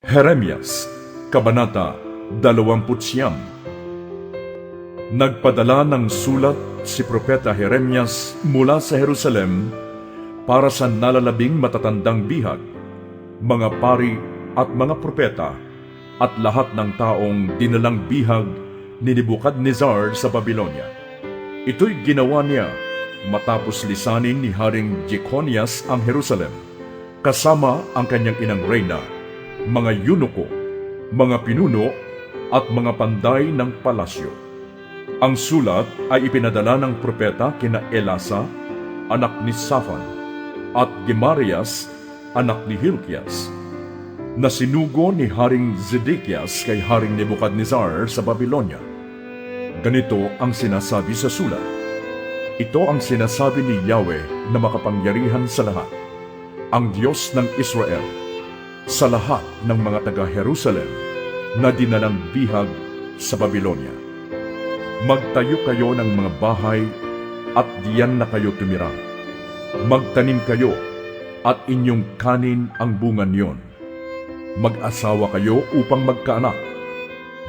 Jeremias, Kabanata 29. Nagpadala ng sulat si Propeta Jeremias mula sa Jerusalem para sa nalalabing matatandang bihag, mga pari at mga propeta, at lahat ng taong dinalang bihag ni Nebukadnezar sa Babylonia. Ito'y ginawa niya matapos lisanin ni Haring Jeconias ang Jerusalem, kasama ang kanyang inang reyna, mga yunuko, mga pinuno, at mga panday ng palasyo. Ang sulat ay ipinadala ng propeta kina Elasa, anak ni Safan, at Gemarias, anak ni Hilkias, na sinugo ni Haring Zedekias kay Haring Nebukadnezar sa Babylonia. Ganito ang sinasabi sa sulat. Ito ang sinasabi ni Yahweh na makapangyarihan sa lahat, ang Diyos ng Israel, sa lahat ng mga taga-Jerusalem na dinalang bihag sa Babylonia. Magtayo kayo ng mga bahay at diyan na kayo tumira. Magtanim kayo at inyong kanin ang bunga niyon. Mag-asawa kayo upang magkaanak.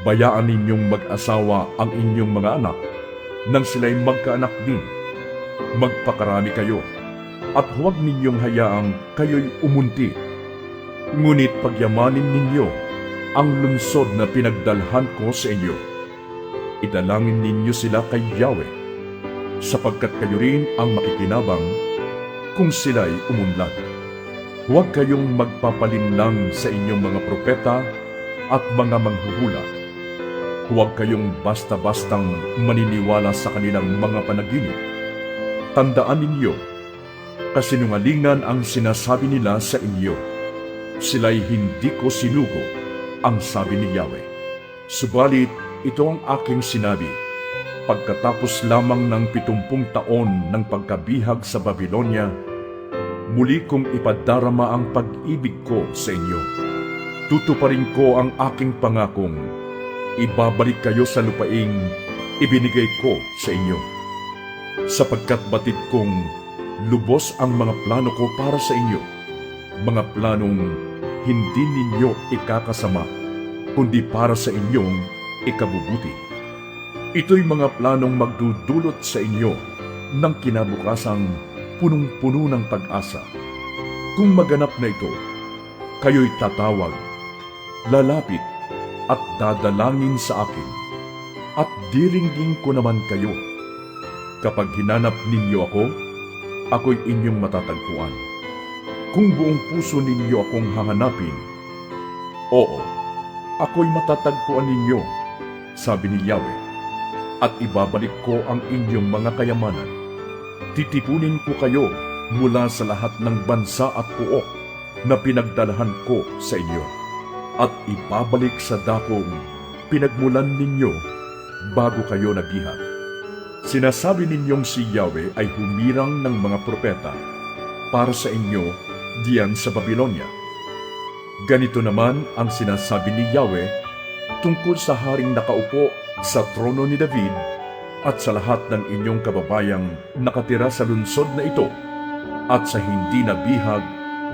Bayaan ninyong mag-asawa ang inyong mga anak nang sila'y magkaanak din. Magpakarami kayo at huwag ninyong hayaang kayo'y umunti. Ngunit pagyamanin ninyo ang lungsod na pinagdalhan ko sa inyo. Idalangin ninyo sila kay Yahweh, sapagkat kayo rin ang makikinabang kung sila'y umunlad. Huwag kayong magpapalinlang sa inyong mga propeta at mga manghuhula. Huwag kayong basta-bastang maniniwala sa kanilang mga panaginip. Tandaan ninyo, kasinungalingan ang sinasabi nila sa inyo. Sila'y hindi ko sinugo, ang sabi ni Yahweh. Subalit, ito ang aking sinabi. Pagkatapos lamang ng 70 taon ng pagkabihag sa Babylonia, muli kong ipadarama ang pag-ibig ko sa inyo. Tutuparin ko ang aking pangakong, ibabalik kayo sa lupaing ibinigay ko sa inyo. Sapagkat batid kong lubos ang mga plano ko para sa inyo, mga planong hindi ninyo ikakasama, kundi para sa inyong ikabubuti. Ito'y mga planong magdudulot sa inyo ng kinabukasang punong-puno ng pag-asa. Kung maganap na ito, kayo'y tatawag, lalapit at dadalangin sa akin, at diringgin ko naman kayo. Kapag hinanap ninyo ako, ako'y inyong matatagpuan. Kung buong puso ninyo akong hahanapin, oo, ako'y matatagpuan ninyo, sabi ni Yahweh, at ibabalik ko ang inyong mga kayamanan. Titipunin ko kayo mula sa lahat ng bansa at puok na pinagdalahan ko sa inyo, at ibabalik sa dakong pinagmulan ninyo bago kayo nabihag. Sinasabi ninyong si Yahweh ay humirang ng mga propeta para sa inyo diyan sa Babylonia. Ganito naman ang sinasabi ni Yahweh tungkol sa haring nakaupo sa trono ni David at sa lahat ng inyong kababayang nakatira sa lungsod na ito at sa hindi nabihag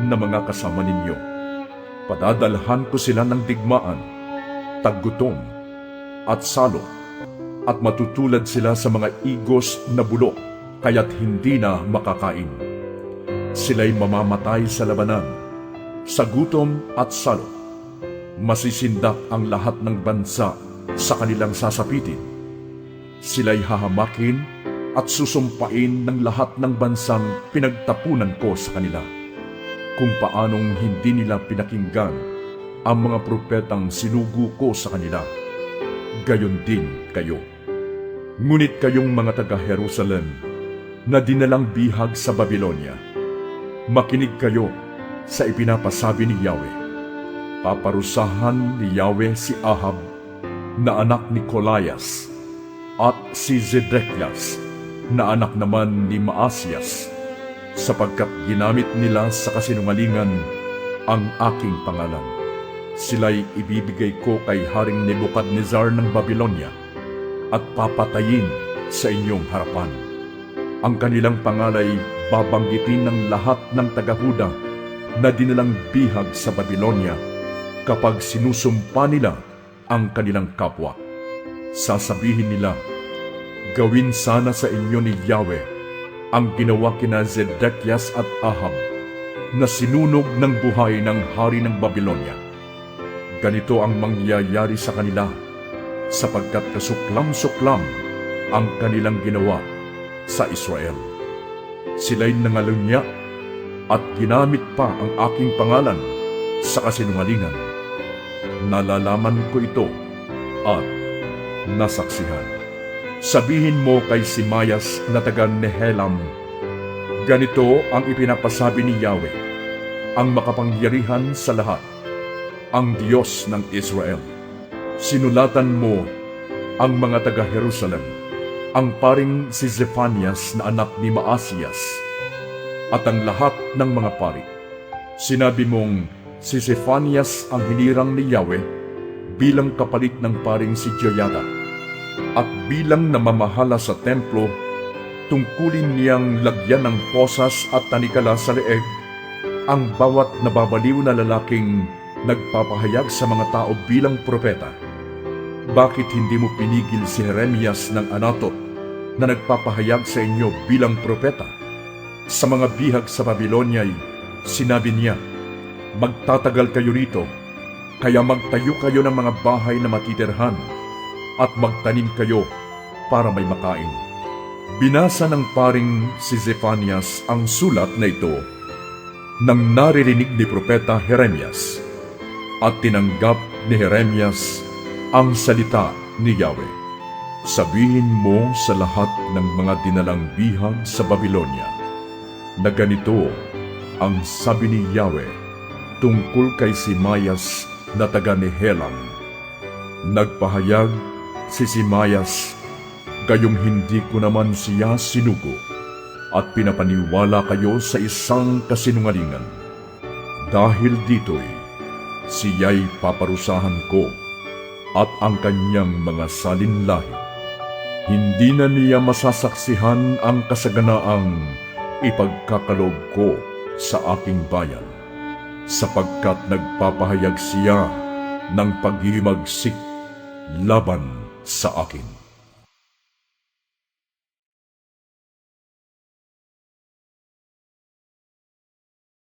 na mga kasama ninyo. Padadalhan ko sila ng digmaan, taggutom, at salot, at matutulad sila sa mga igos na bulok, kaya't hindi na makakain. Sila'y mamamatay sa labanan, sa gutom at salot. Masisindak ang lahat ng bansa sa kanilang sasapitin. Sila'y hahamakin at susumpain ng lahat ng bansang pinagtapunan ko sa kanila, kung paanong hindi nila pinakinggan ang mga propetang sinugo ko sa kanila. Gayon din kayo. Ngunit kayong mga taga-Jerusalem na dinalang bihag sa Babylonia, makinig kayo sa ipinapasabi ni Yahweh. Paparusahan ni Yahweh si Ahab na anak ni Colias at si Zedekias na anak naman ni Maasias, sapagkat ginamit nila sa kasinungalingan ang aking pangalan. Sila'y ibibigay ko kay Haring Nebukadnezar ng Babylonia at papatayin sa inyong harapan. Ang kanilang pangalay babanggitin ng lahat ng taga-Huda na dinalang bihag sa Babylonia kapag sinusumpa nila ang kanilang kapwa. Sasabihin nila, "Gawin sana sa inyo ni Yahweh ang ginawa kina Zedekias at Ahab na sinunog ng buhay ng hari ng Babylonia. Ganito ang mangyayari sa kanila sapagkat kasuklam-suklam ang kanilang ginawa sa Israel. Sila'y nangalunya at ginamit pa ang aking pangalan sa kasinungalingan. Nalalaman ko ito at nasaksihan." Sabihin mo kay Simayas na taga Nehelam, "Ganito ang ipinapasabi ni Yahweh, ang makapangyarihan sa lahat, ang Diyos ng Israel. Sinulatan mo ang mga taga Jerusalem, ang paring si Zephanias na anak ni Maasiyas, at ang lahat ng mga pari. Sinabi mong si Zephanias ang hinirang ni Yahweh bilang kapalit ng paring si Joyada, at bilang namamahala sa templo, tungkulin niyang lagyan ng posas at tanikala sa leeg ang bawat nababaliw na lalaking nagpapahayag sa mga tao bilang propeta. Bakit hindi mo pinigil si Jeremias ng Anatot na nagpapahayag sa inyo bilang propeta? Sa mga bihag sa Babilonya'y sinabi niya, magtatagal kayo rito, kaya magtayo kayo ng mga bahay na matitirhan at magtanim kayo para may makain." Binasa ng paring si Zephanias ang sulat na ito nang naririnig ni Propeta Jeremias, at tinanggap ni Jeremias ang salita ni Yahweh. "Sabihin mo sa lahat ng mga dinalang bihag sa Babylonia na ganito ang sabi ni Yahweh tungkol kay Simayas na taga Nehelam. Nagpahayag si Simayas, gayong hindi ko naman siya sinugo, at pinapaniwala kayo sa isang kasinungalingan. Dahil dito'y siya'y paparusahan ko at ang kanyang mga salinlahi. Hindi na niya masasaksihan ang kasaganaang ipagkakaloob ko sa aking bayan, sapagkat nagpapahayag siya ng paghihimagsik laban sa akin."